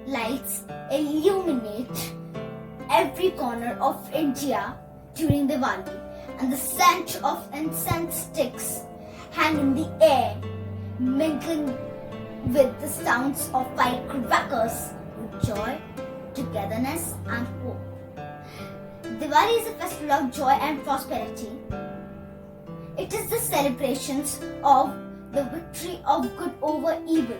lights illuminate every corner of India during Diwali, and the scent of incense sticks hang in the air, mingling with the sounds of firecrackers with joy, togetherness, and hope. Diwali is a festival of joy and prosperity. It is the celebrations of the victory of good over evil.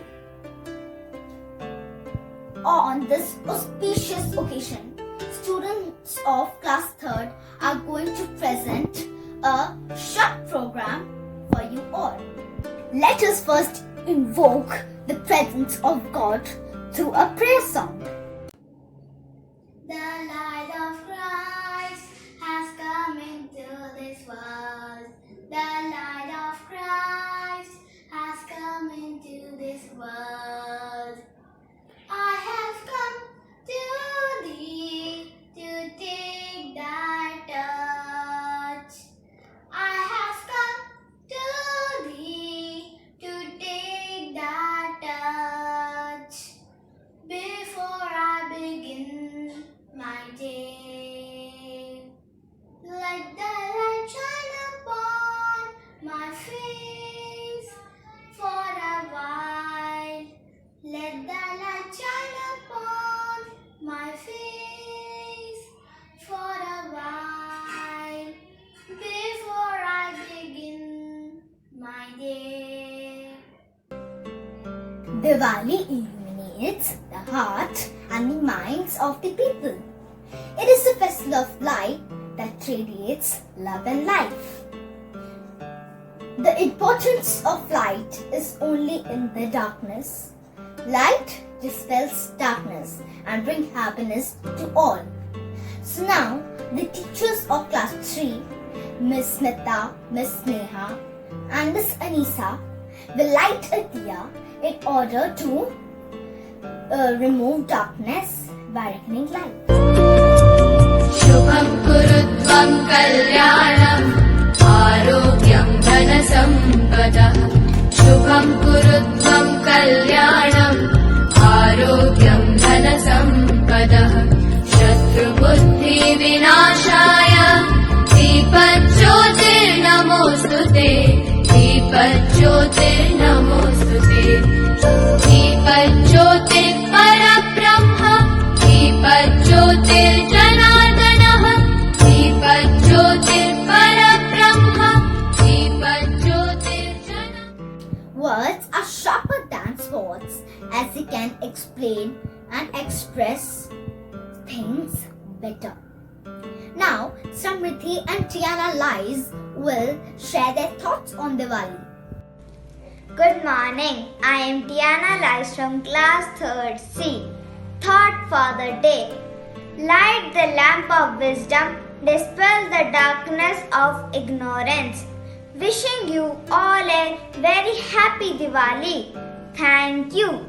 On this auspicious occasion, students of class 3rd are going to present a short program for you all. Let us first invoke the presence of God through a prayer song. The light of Christ has come into this world. The light of Christ has come into this world. I have come to thee to take thy touch. I have come to thee to take thy touch. Before I begin my day, let thy light shine upon my face for a while. Let thy light shine upon my face for a while before I begin my day. Diwali illuminates the heart and the minds of the people. It is a festival of light that radiates love and life. The importance of light is only in the darkness. Light dispels darkness and brings happiness to all. So now, the teachers of class 3, Miss Smita, Miss Sneha, and Miss Anisa will light a diya in order to remove darkness by reckoning light. Shubham kurutvam kalyanam arogyam dhanasampada. Shubham kurutvam kalyanam arogyam dhanasampada. Shatru buddhi vinashaya deepajyotir namostute. Deepajyotir namostute. Deepajyotir parabrahma. Deepajyotir janardanah. Deepajyotir parabrahma. Deepajyotir janardanah. Words are sharper than swords as they can explain and express things better. Now, Samriddhi and Tiana Lies will share their thoughts on Diwali. Good morning. I am Tiana Lies from class 3rd C. Thought for the day. Light the lamp of wisdom, dispel the darkness of ignorance. Wishing you all a very happy Diwali. Thank you.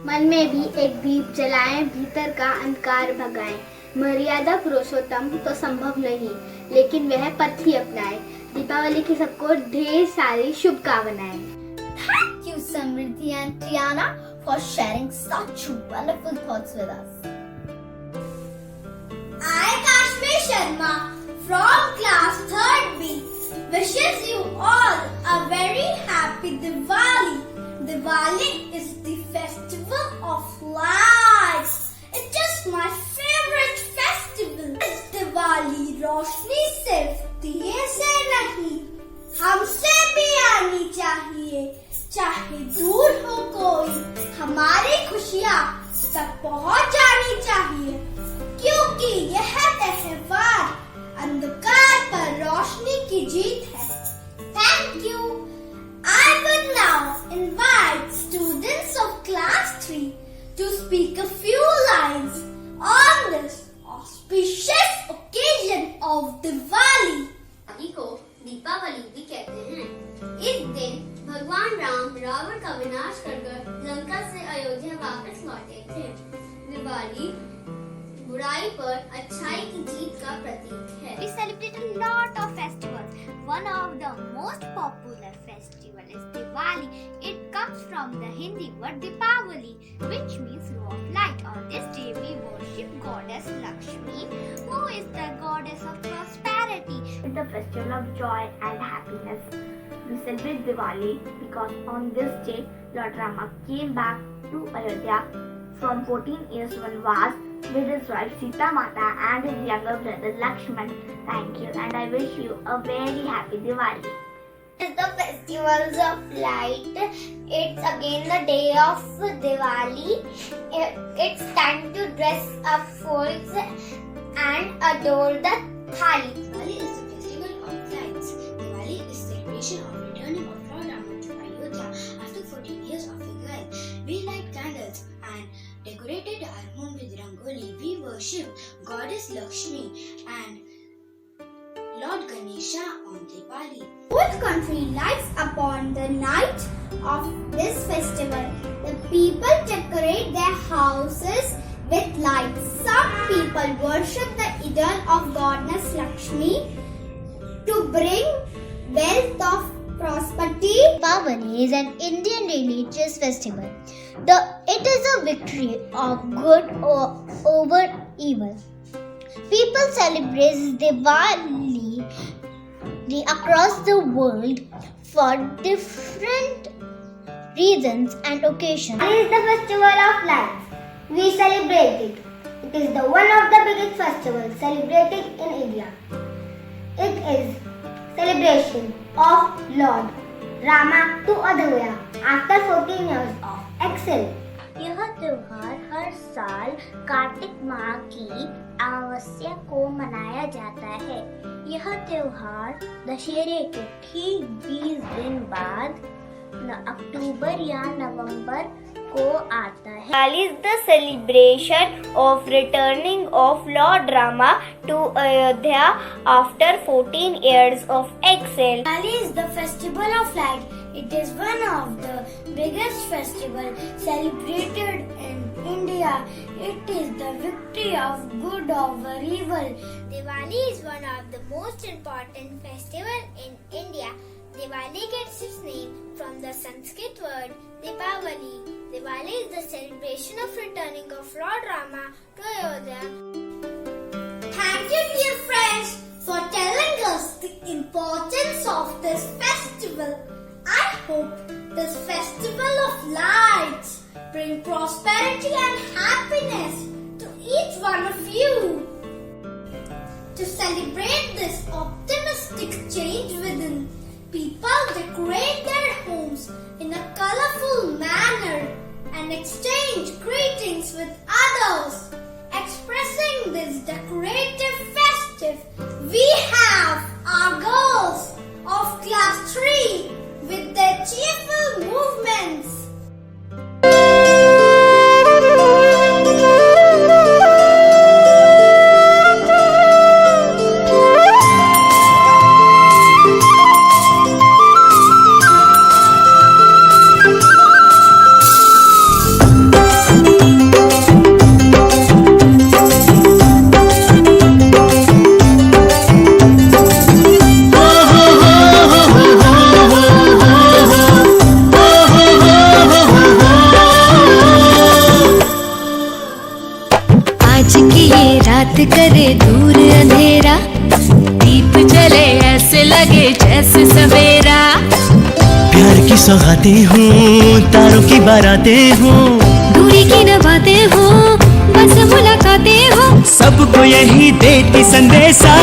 मन में भी एक दीप जलाएं, भीतर का अंधकार भगाएं। मर्यादा पुरुषोत्तम तो संभव नहीं, लेकिन वह पथ ही अपनाए। दीपावली की सबको ढेर सारी शुभकामनाएं। Thank you, Samriddhi and Tiana, for sharing such wonderful thoughts with us. I, Kashmir Sharma, from class 3rd B, wishes you all a very happy Diwali. Diwali is the festival of lights. It's just my favorite festival. It's Diwali रोशनी सिर्फ दिए से नहीं, हमसे भी आनी चाहिए। चाहे दूर हो कोई, हमारी खुशियाँ तक पहुँच जानी चाहिए, क्योंकि यह त्योहार अंधकार पर रोशनी की जीत है। Thank you. I would now invite students of class 3 to speak a few lines on this auspicious occasion of Diwali. Diwali को दीपावली भी कहते हैं। इस दिन भगवान राम रावण का विनाश कर लंका से अयोध्या वापस लौटे थे। दिवाली बुराई पर अच्छाई की जीत का प्रतीक है। We celebrate a lot of festivals. One of the most popular festival is Diwali. It comes from the Hindi word Dipavali, which means row of light or the festival of joy and happiness. We celebrate Diwali because on this day Lord Rama came back to Ayodhya from 14 years Vanvas with his wife Sita Mata and his younger brother Lakshman. Thank you, and I wish you a very happy Diwali. It's the festivals of light. It's again the day of Diwali. It's time to dress up folks and adore the thali. Diwali is the festival of lights. Diwali is celebration of returning of Lord Rama to Ayodhya after 14 years of exile. We light candles and decorated our home with rangoli. We worship Goddess Lakshmi and Lord Ganesha on Diwali. Whole country lights upon the night of this festival. The people decorate their houses with lights. Some people worship the idol of goddess Lakshmi to bring wealth of prosperity. Diwali is an Indian religious festival. It is a victory of good over evil. People celebrate Diwali across the world for different reasons and occasions. It is the festival of lights. We celebrate it. It is the one of the biggest festivals celebrated in India. It is celebration of Lord Rama to Ayodhya after 14 years of exile. यह त्योहार हर साल कार्तिक माह की अमावस्या को मनाया जाता है। यह त्योहार दशहरे के ठीक 20 दिन बाद अक्टूबर या नवंबर को आता है। Diwali is the celebration of returning of Lord Rama to Ayodhya after 14 years of exile. Diwali is the festival of light. It is one of the biggest festivals celebrated in India. It is the victory of good over evil. Diwali is one of the most important festivals in India. Diwali gets its name from the Sanskrit word Deepavali. Diwali is the celebration of returning of Lord Rama to Ayodhya. Thank you, dear friends, for telling us the importance of this festival. I hope this festival of lights bring prosperity and happiness to each one of you. To celebrate this optimistic change within, people decorate their homes in a colorful manner and exchange greetings with others. Expressing this decorative festive, we have our girls of class 3 with their cheerful movements. करे दूर अंधेरा, दीप जले ऐसे लगे जैसे सवेरा। प्यार की सौगातें हूँ, तारों की बारातें हूँ, दूरी की न बातें हो, बस मुलाकातें हो, सबको यही देती संदेशा।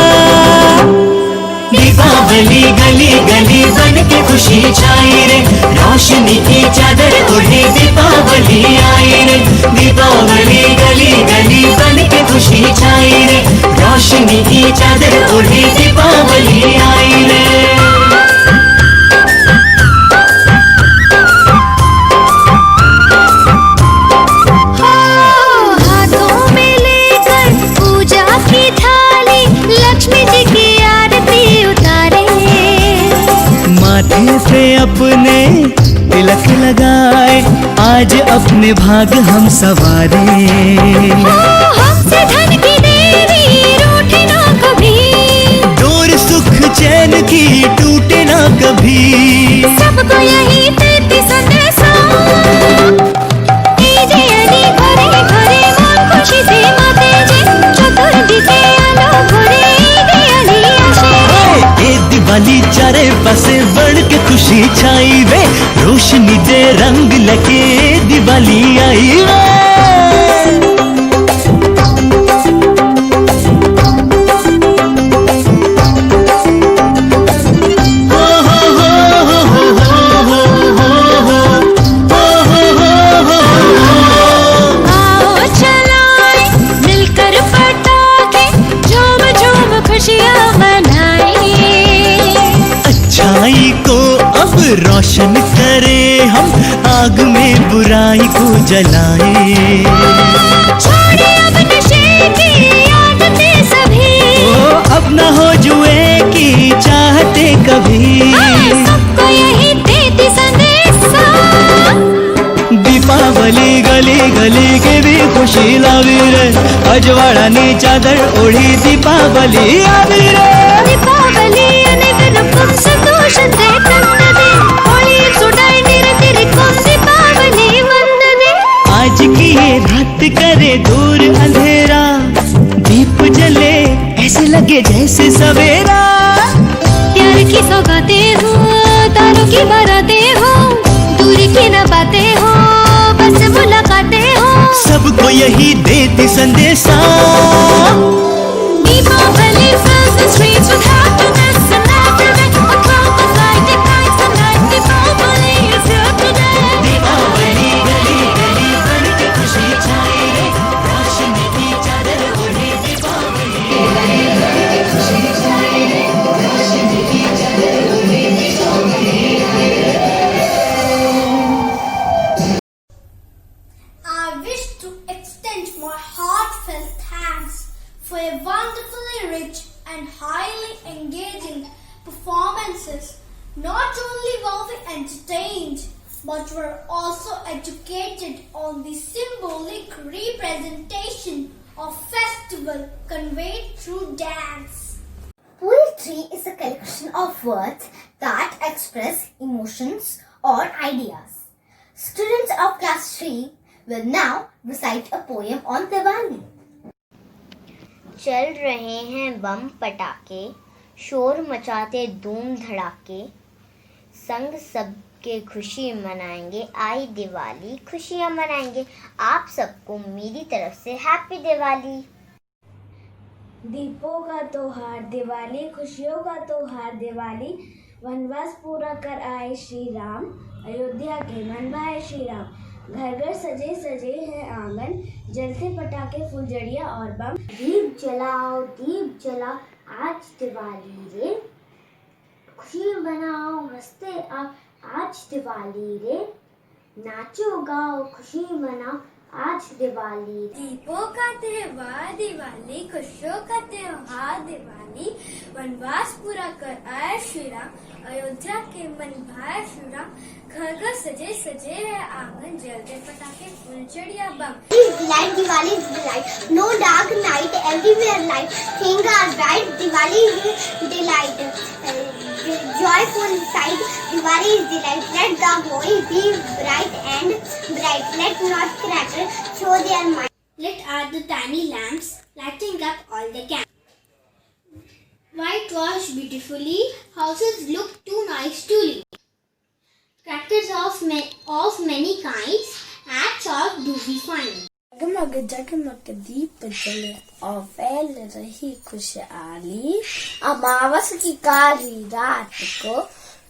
दीपावली गली गली बन के खुशी छाई रे, रोशनी की चादर ओढ़े दीपावली आई रे। दीपावली गली गली बन के खुशी छाई रे, रोशनी की चादर ओढ़े दीपावली आई रे। माथे पे अपने तिलक लगाए, आज अपने भाग हम सवारे। हमसे धन की देवी रूठे ना कभी, डोर सुख चैन की टूटे ना कभी, सबको यही देती संदेशा। घरे घरे मन खुशी से माते जे, चतुर्थी से आलो घरे आशे। दीपा से बढ़ के खुशी छाई वे, रोशनी दे रंग लगे दिवाली आई वे। अच्छाई को अब रोशन करे हम, आग में बुराई को जलाए। छोड़े अब नशे की आदतें सभी, अब न हो जुए की चाहते कभी। सबको यही देती संदेशा, दीपावली गली गली के भी खुशी लावी रे, अजवाड़ा नी चादर ओढ़ी दीपावली आवी रे। दीपावली अनेक रूप संतोष से तंददे, होली सुडाई निरतिरि को दीपावली वंदने। आज की ये रात करे दूर अंधेरा, दीप जले ऐसे लगे जैसे सवेरा। प्यार की सौगातें हो, तारों की बारातें हो, दूरी की न बातें हो, बस मुलाकातें हो। सबको यही देती संदेशा। Deepawali fills the streets with happiness and laughter, a crowd of light ignites the night. Deepawali is here today. Deepawali गली गली बन के खुशी छाई रे, रोशनी की चादर ओढ़े Deepawali. I wish to extend my heartfelt thanks for a wonderfully rich and highly engaging performances. Not only were we entertained, but were also educated on the symbolic representation of festival conveyed through dance. Poetry is a collection of words that express emotions or ideas. Students of class 3 will now recite a poem on Diwali. चल रहे हैं बम पटाखे, शोर मचाते धूम धड़ाके, संग सबके खुशी मनाएंगे, आई दिवाली खुशियाँ मनाएंगे। आप सबको मेरी तरफ से हैप्पी दिवाली। दीपों का त्योहार दिवाली, खुशियों का त्योहार दिवाली, वनवास पूरा कर आए श्री राम, अयोध्या के मन भाए श्री राम। घर घर सजे सजे हैं आंगन, जलते पटाखे फुलझड़ियाँ और बम। दीप जलाओ आज दिवाली रे, खुशी मनाओ हंसते आओ आज दिवाली रे, नाचो गाओ खुशी मनाओ आज दिवाली। दीपों का त्योहार दिवाली, खुशियों का त्योहार दिवाली, वनवास पूरा कर आए श्री राम, अयोध्या के मन भाए श्री राम। घर घर सजे सजे है आंगन, जलते पटाखे फुलझड़ियाँ बम। Delight, Diwali is delight. No dark night, everywhere light. Things are bright. Diwali is delight. Joyful sight. Diwali is delight. Let the boy be bright and bright. Let not crackers show their might. Lit are the tiny lamps, lighting up all they can. Whitewashed beautifully, houses look too nice to live. Crackers of many kinds, hats of do we find. जगमग जगमग दीप जले और फैल रही खुशहाली, अमावस की काली रात को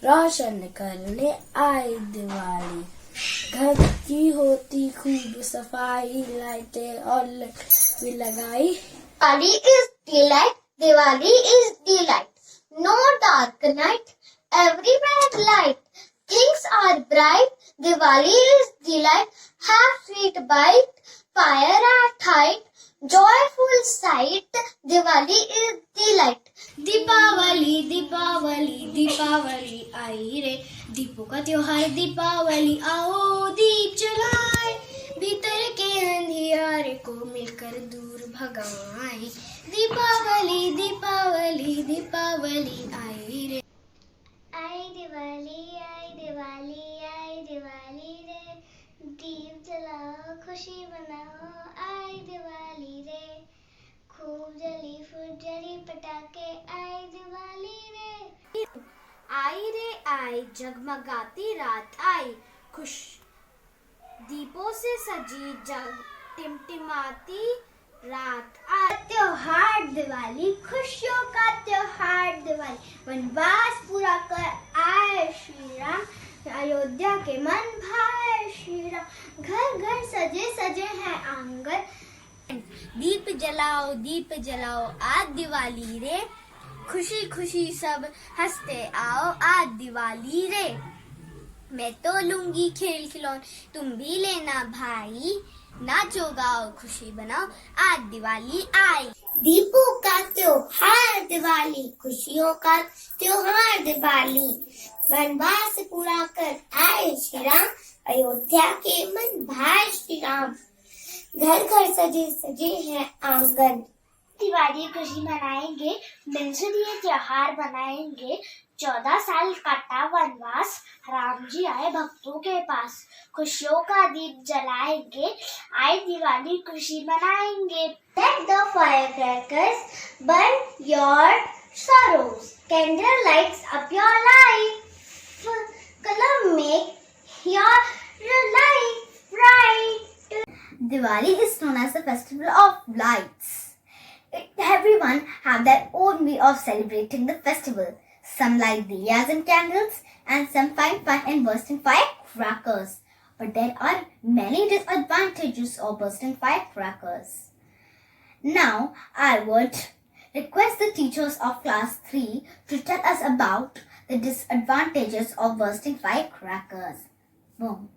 रोशन करने आई दिवाली। घर की होती खूब सफाई, लाइटें और भी लगाई। Diwali is delight. Diwali is delight. No dark night. Everywhere light. Things are bright. Diwali is delight. Have sweet bite. Fire at height. Joyful sight. Diwali is delight. Deepawali Deepawali Deepawali आई रे, दीपों का त्योहार दीपावली, आओ दीप जलाए, भीतर के अंधियारे को मिलकर दूर भगाए। दीपावली दीपावली दीपावली आई रे। आई दिवाली रे, दीप जलाओ खुशी मनाओ आई दिवाली रे, खूब जली फुलझड़ी पटाखे आई दिवाली रे। आई रे आई जगमगाती रात आई, खुश दीपों से सजी जग टिमटिमाती रात आई। त्योहार दिवाली, खुशियों का त्योहार दिवाली, वनवास पूरा कर आए श्री राम, अयोध्या के मन भाए श्री राम, घर घर सजे सजे हैं आंगन। दीप जलाओ आज दिवाली रे, खुशी खुशी सब हंसते आओ आज दिवाली रे। मैं तो लूंगी खेल खिलौन, तुम भी लेना भाई, नाचो गाओ खुशी बनाओ आज दिवाली आई। दीपों का त्योहार दिवाली, खुशियों का त्योहार दिवाली, वनवास पूरा कर आए श्री राम, अयोध्या के मन भाए श्री राम, घर घर सजे सजे हैं आंगन। दिवाली खुशी मनाएंगे, मिलजुल ये त्योहार बनाएंगे, 14 साल काटा वनवास, राम जी आए भक्तों के पास, खुशियों का दीप जलाएंगे, आए दिवाली खुशी मनाएंगे। Let the firecrackers burn your sorrows, candle lights up your life, color make your life bright. Diwali is known as the festival of lights. Everyone have their own way of celebrating the festival. Some light diyas and candles, and some find fun in bursting firecrackers. But there are many disadvantages of bursting firecrackers. Now, I would request the teachers of class 3 to tell us about the disadvantages of bursting firecrackers. Boom.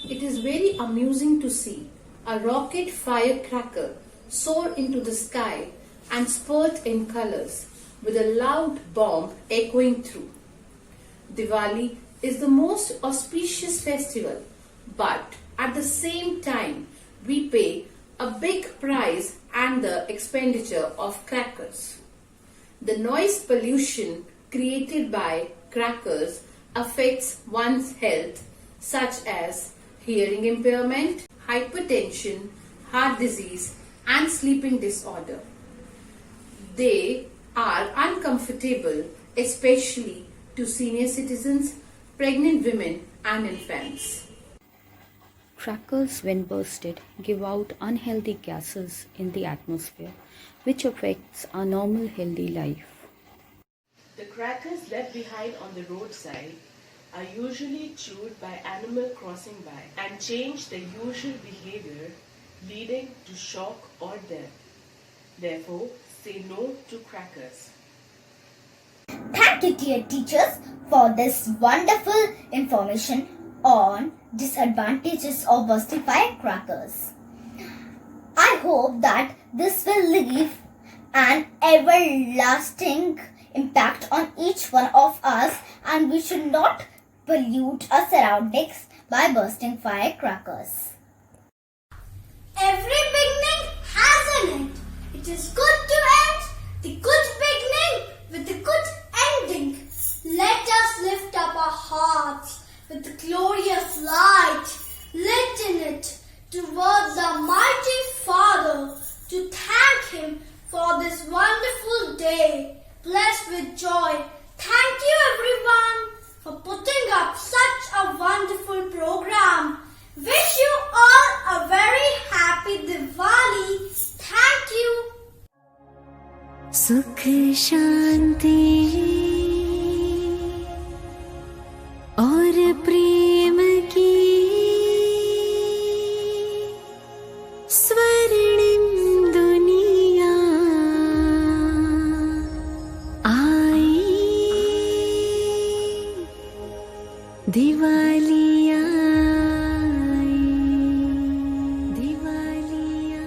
It is very amusing to see a rocket firecracker soar into the sky and spurt in colors with a loud bomb echoing through. Diwali is the most auspicious festival, but at the same time we pay a big price and the expenditure of crackers. The noise pollution created by crackers affects one's health, such as hearing impairment, hypertension, heart disease, and sleeping disorder. They are uncomfortable, especially to senior citizens, pregnant women, and infants. Crackers, when bursted, give out unhealthy gases in the atmosphere, which affects our normal healthy life. The crackers left behind on the roadside are usually chewed by animals crossing by and change their usual behavior, leading to shock or death. Therefore, say no to crackers. Thank you, dear teachers, for this wonderful information on disadvantages of bursting firecrackers. I hope that this will leave an everlasting impact on each one of us, and we should not pollute our surroundings by bursting firecrackers. Every beginning has an end. It is good to end the good beginning with the good ending. Let us lift up our hearts with the glorious light lit in it towards our mighty Father, to thank Him for this wonderful day, blessed with joy. Thank you everyone for putting up such a wonderful program. Wish you all a very happy Diwali. Thank you. सुख शांति और प्रेम की स्वर्णिम दुनिया आई, दिवाली आई, दिवाली आई।